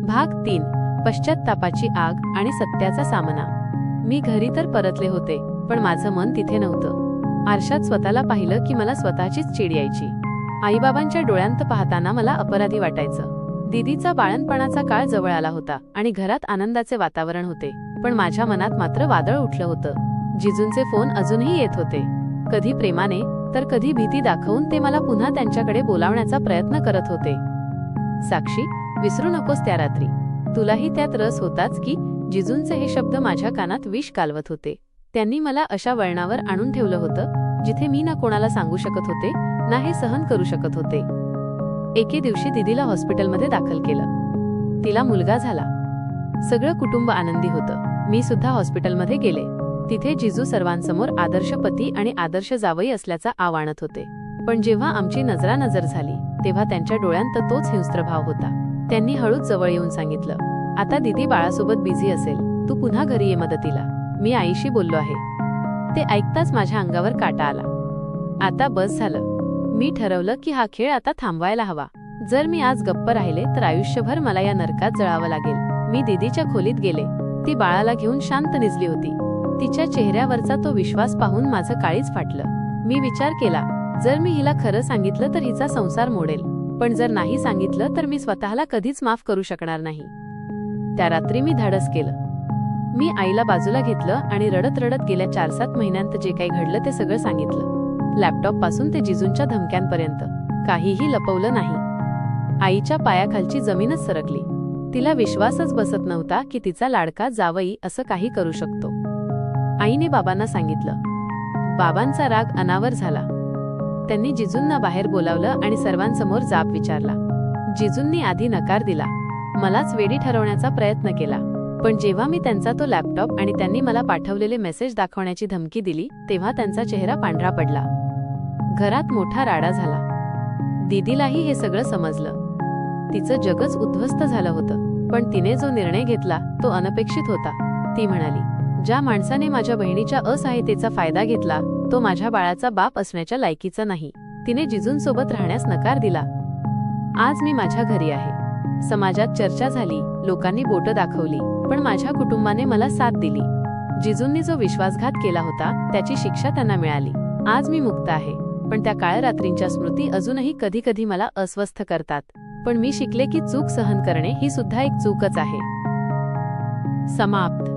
भाग 3. पश्चात्तापाची आग आणि सत्याचा सामना. मी घरी तर परतले होते, पण माझं मन तिथे नव्हतं. आरशात स्वतःला पाहिलं की मला स्वतःचीच चीड यायची. आईबाबांच्या डोळ्यांत पाहताना मला अपराधी वाटायचं. दीदीचा बाळणपणाचा काळ जवळ आला होता आणि घरात आनंदाचे वातावरण होते, पण माझ्या मनात मात्र वादळ उठलं होतं. जिजूंचे फोन अजूनही येत होते, कधी प्रेमाने तर कधी भीती दाखवून ते मला पुन्हा त्यांच्याकडे बोलावण्याचा प्रयत्न करत होते. साक्षी, विसरू नकोस त्या रात्री. तुलाही त्यात रस होताच की. जिजूंचे हे शब्द माझ्या कानात विष कालवत होते. त्यांनी मला अशा वळणावर आणून ठेवलं होतं जिथे मी ना कोणाला सांगू शकत होते, ना हे सहन करू शकत होते. एके दिवशी दीदीला हॉस्पिटलमध्ये दाखल केलं. तिला मुलगा झाला. सगळं कुटुंब आनंदी होतं. मी सुद्धा हॉस्पिटलमध्ये गेले. तिथे जिजू सर्वांसमोर आदर्श पती आणि आदर्श जावई असल्याचा आव आणत होते. पण जेव्हा आमची नजरानजर झाली तेव्हा त्यांच्या डोळ्यांत तोच हिंस्त्र भाव होता. त्यांनी हळूच जवळ येऊन सांगितलं, आता दीदी बाळासोबत बिझी असेल, तू पुन्हा घरी ये मदतीला. मी आईशी बोललो आहे. ते ऐकताच माझ्या अंगावर काटा आला. आता बस झालं. मी ठरवलं की हा खेळ आता थांबवायला हवा. जर मी आज गप्प राहिले तर आयुष्यभर मला या नरकात जळावं लागेल. मी दीदीच्या खोलीत गेले. ती बाळाला घेऊन शांत निजली होती. तिच्या चेहऱ्यावरचा तो विश्वास पाहून माझं काळीच फाटलं. मी विचार केला, जर मी हिला खरं सांगितलं तर हिचा संसार मोडेल, पण जर नाही सांगितलं तर मी स्वतःला कधीच माफ करू शकणार नाही. त्या रात्री मी धाडस केलं. मी आईला बाजूला घेतलं आणि रडत रडत गेल्या 4-7 महिन्यांत जे काही घडलं ते सगळं सांगितलं. लॅपटॉप पासून ते जिजूंच्या धमक्यांपर्यंत काहीही लपवलं नाही. आईच्या पायाखालची जमीनच सरकली. तिला विश्वासच बसत नव्हता की तिचा लाडका जावई असं काही करू शकतो. आईने बाबांना सांगितलं. बाबांचा राग अनावर झाला. त्यांनी जिजूंना बाहेर बोलावलं आणि सर्वांसमोर जाब विचारला. जिजूंनी आधी नकार दिला. मलाच वेडी ठरवण्याचा प्रयत्न केला. पण जेव्हा मी त्यांचा तो लॅपटॉप आणि त्यांनी मला पाठवलेले मेसेज दाखवण्याची धमकी दिली तेव्हा त्यांचा चेहरा पांढरा पडला. घरात मोठा राडा झाला. दीदीलाही हे सगळं समजलं. तिचं जगच उद्ध्वस्त झालं होतं. पण तिने जो निर्णय घेतला तो अनपेक्षित होता. ती म्हणाली, ज्या माणसाने माझ्या बहिणीच्या असहायतेचा फायदा घेतला तो माझ्या बाळाचा बाप असण्याच्या लायकीचा नाही. तिने जिजूंसोबत राहण्यास नकार दिला. आज मी माझ्या घरी आहे. समाजात चर्चा झाली, लोकांनी बोटं दाखवली, पण माझ्या कुटुंबाने मला साथ दिली. जिजूंनी जो विश्वासघात केला होता त्याची शिक्षा त्यांना मिळाली. आज मी मुक्त आहे. पण त्या काळ्या रात्रींच्या स्मृती अजूनही कधी कधी मला अस्वस्थ करतात. पण मी शिकले की चूक सहन करणे ही सुद्धा एक चूकच आहे. समाप्त.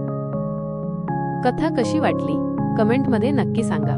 कथा कशी वाटली कमेंटमध्ये नक्की सांगा.